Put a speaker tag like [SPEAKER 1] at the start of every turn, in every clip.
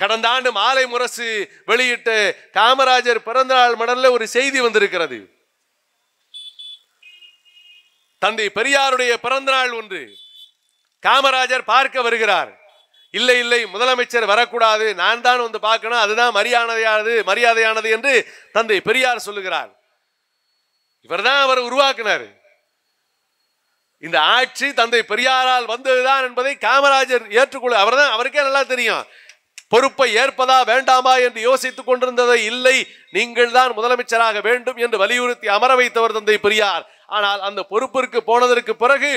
[SPEAKER 1] கடந்த ஆண்டு மாலை முரசு வெளியிட்ட காமராஜர் பிறந்தநாள் மடல்ல ஒரு செய்தி வந்திருக்கிறது. தந்தை பெரியாருடைய பிறந்தநாள் ஒன்று. காமராஜர் பார்க்க வருகிறார். இல்லை இல்லை, முதலமைச்சர் வரக்கூடாது, நான் தான் வந்து பார்க்கணும், அதுதான் மரியாதையானது என்று தந்தை பெரியார் சொல்லுகிறார். இவர்தான் அவர் உருவாக்கினார். இந்த ஆட்சி தந்தை பெரியாரால் வந்ததுதான் என்பதை காமராஜர் ஏற்றுக்கொள்ள அவருக்கே நல்லா தெரியும். பொறுப்பை ஏற்பதா வேண்டாமா என்று யோசித்துக் கொண்டிருந்ததை, இல்லை நீங்கள் தான் முதலமைச்சராக வேண்டும் என்று வலியுறுத்தி அமர வைத்தவர் தந்தை பெரியார். ஆனால் அந்த பொறுப்பிற்கு போனதற்கு பிறகு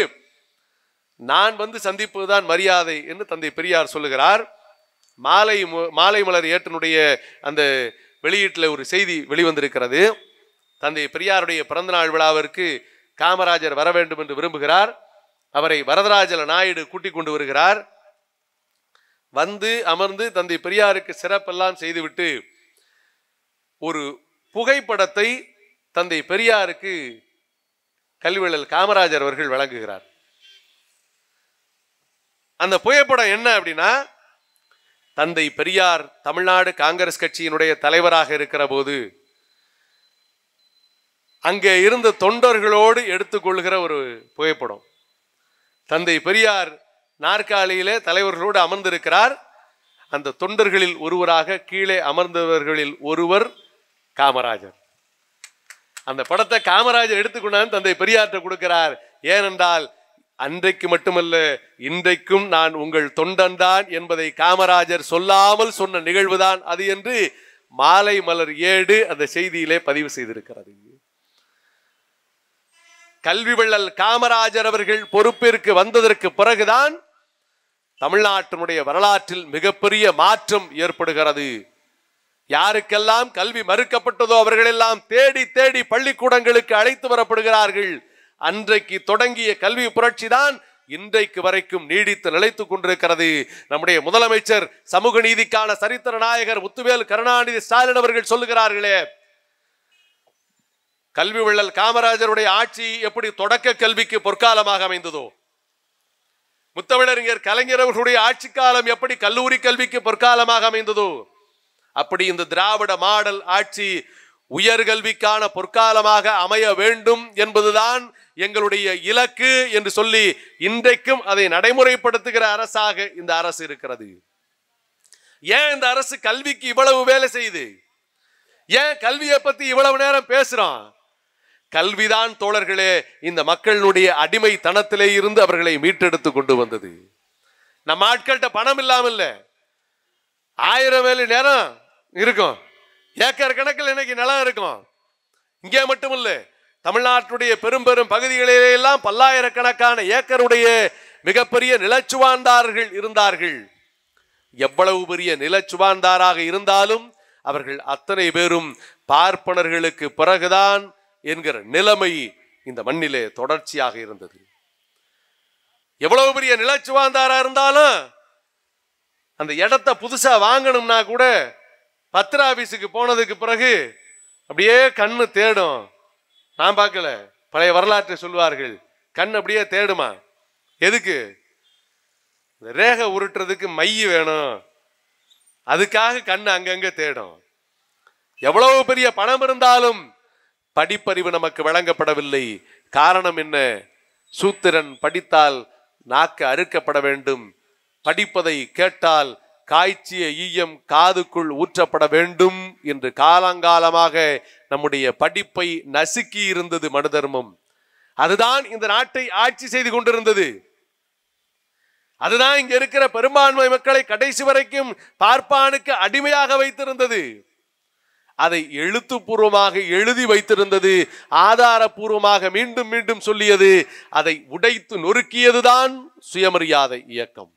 [SPEAKER 1] நான் வந்து சந்திப்பதுதான் மரியாதை என்று தந்தை பெரியார் சொல்லுகிறார். மாலை மலர் ஏட்டினுடைய அந்த வெளியீட்டில் ஒரு செய்தி வெளிவந்திருக்கிறது. தந்தை பெரியாருடைய பிறந்தநாள் விழாவிற்கு காமராஜர் வர வேண்டும் என்று விரும்புகிறார். அவரை வரதராஜல நாயுடு கூட்டிக் கொண்டு வருகிறார். வந்து அமர்ந்து தந்தை பெரியாருக்கு சிறப்பெல்லாம் செய்துவிட்டு ஒரு புகைப்படத்தை தந்தை பெரியாருக்கு கல்விவள்ளல் காமராஜர் அவர்கள் வழங்குகிறார். அந்த புகைப்படம் என்ன அப்படின்னா, தந்தை பெரியார் தமிழ்நாடு காங்கிரஸ் கட்சியினுடைய தலைவராக இருக்கிற போது அங்கே இருந்த தொண்டர்களோடு எடுத்துக்கொள்கிற ஒரு புகைப்படம். தந்தை பெரியார் நாற்காலியிலே தலைவர்களோடு அமர்ந்திருக்கிறார். அந்த தொண்டர்களில் ஒருவராக கீழே அமர்ந்தவர்களில் ஒருவர் காமராஜர். அந்த படத்தை காமராஜர் எடுத்துக்கொண்டாந்து தந்தை பெரியார்ட்ட கொடுக்கிறார். ஏனென்றால் அன்றைக்கு மட்டுமல்ல, இன்றைக்கும் நான் உங்கள் தொண்டன்தான் என்பதை காமராஜர் சொல்லாமல் சொன்ன நிகழ்வுதான் அது என்று மாலை மலர் ஏடு அந்த செய்தியிலே பதிவு செய்திருக்கிறது. கல்விவள்ளல் காமராஜர் அவர்கள் பொறுப்பிற்கு வந்ததற்கு பிறகுதான் தமிழ்நாட்டினுடைய வரலாற்றில் மிகப்பெரிய மாற்றம் ஏற்படுகிறது. யாருக்கெல்லாம் கல்வி மறுக்கப்பட்டதோ அவர்களெல்லாம் தேடி தேடி பள்ளிக்கூடங்களுக்கு அழைத்து வரப்படுகிறார்கள். அன்றைக்கு தொடங்கிய கல்வி புரட்சி தான் இன்றைக்கு வரைக்கும் நீடித்து நிலைத்துக் கொண்டிருக்கிறது. நம்முடைய முதலமைச்சர், சமூக நீதிக்கான சரித்திர நாயகர் முத்துவேல் கருணாநிதி ஸ்டாலின் அவர்கள் சொல்லுகிறார்களே, கல்வி வள்ளல் காமராஜருடைய ஆட்சி எப்படி தொடக்க கல்விக்கு பொற்காலமாக அமைந்ததோ, முத்தமிழறிஞர் கலைஞர் அவர்களுடைய ஆட்சி காலம் எப்படி கல்லூரி கல்விக்கு பொற்காலமாக அமைந்ததோ, அப்படி இந்த திராவிட மாடல் ஆட்சி உயர்கல்விக்கான பொற்காலமாக அமைய வேண்டும் என்பதுதான் எங்களுடைய இலக்கு என்று சொல்லி இன்றைக்கும் அதை நடைமுறைப்படுத்துகிற அரசாக இந்த அரசு இருக்கிறது. ஏன் இந்த அரசு கல்விக்கு இவ்வளவு வேலை செய்யுது? ஏன் கல்வியை பத்தி இவ்வளவு நேரம் பேசுறோம்? கல்விதான் தோழர்களே இந்த மக்களுடைய அடிமைத்தனத்திலே இருந்து அவர்களை மீட்டெடுத்து கொண்டு வந்தது. நம்ம ஆட்கள்கிட்ட பணம் இல்லாமல் இல்ல, 1000 வேலை நேரம் இருக்கும், ஏக்கர் கணக்கில் இன்னைக்கு நிலம் இருக்கும். இங்கே மட்டும் இல்ல, தமிழ்நாட்டுடைய பெரும் பெரும் பகுதிகளிலே எல்லாம் பல்லாயிரக்கணக்கான ஏக்கருடைய மிகப்பெரிய நிலச்சுவார்ந்தார்கள் இருந்தார்கள். எவ்வளவு பெரிய நிலச்சுவார்ந்தாராக இருந்தாலும் அவர்கள் அத்தனை பேரும் பார்ப்பனர்களுக்கு பிறகுதான் என்கிற நிலைமை இந்த மண்ணிலே தொடர்ச்சியாக இருந்தது. எவ்வளவு பெரிய நிலச்சுவார்ந்தாரா இருந்தாலும் அந்த இடத்தை புதுசா வாங்கணும்னா கூட பத்திர ஆபீஸுக்கு போனதுக்கு பிறகு அப்படியே கண்ணு தேடும். நான் பார்க்கல, பழைய வரலாற்றை சொல்வார்கள், கண் அப்படியே தேடுமா. எதுக்கு? ரேகை உருட்டுறதுக்கு மை வேணும், அதுக்காக கண் அங்கங்க தேடும். எவ்வளவு பெரிய பணம் இருந்தாலும் படிப்பறிவு நமக்கு வழங்கப்படவில்லை. காரணம் என்ன? சூத்திரன் படித்தால் நாக்கு அறுக்கப்பட வேண்டும், படிப்பதை கேட்டால் காய்ச்சிய ஈயம் காதுக்குள் ஊற்றப்பட வேண்டும் என்று காலங்காலமாக நம்முடைய படிப்பை நசுக்கி இருந்தது மனு தர்மம். அதுதான் இந்த நாட்டை ஆட்சி செய்து கொண்டிருந்தது. அதுதான் இங்க இருக்கிற பெரும்பான்மை மக்களை கடைசி வரைக்கும் பார்ப்பானுக்கு அடிமையாக வைத்திருந்தது. அதை எழுத்துப்பூர்வமாக எழுதி வைத்திருந்தது, ஆதாரபூர்வமாக மீண்டும் மீண்டும் சொல்லியது. அதை உடைத்து நொறுக்கியதுதான் சுயமரியாதை இயக்கம்.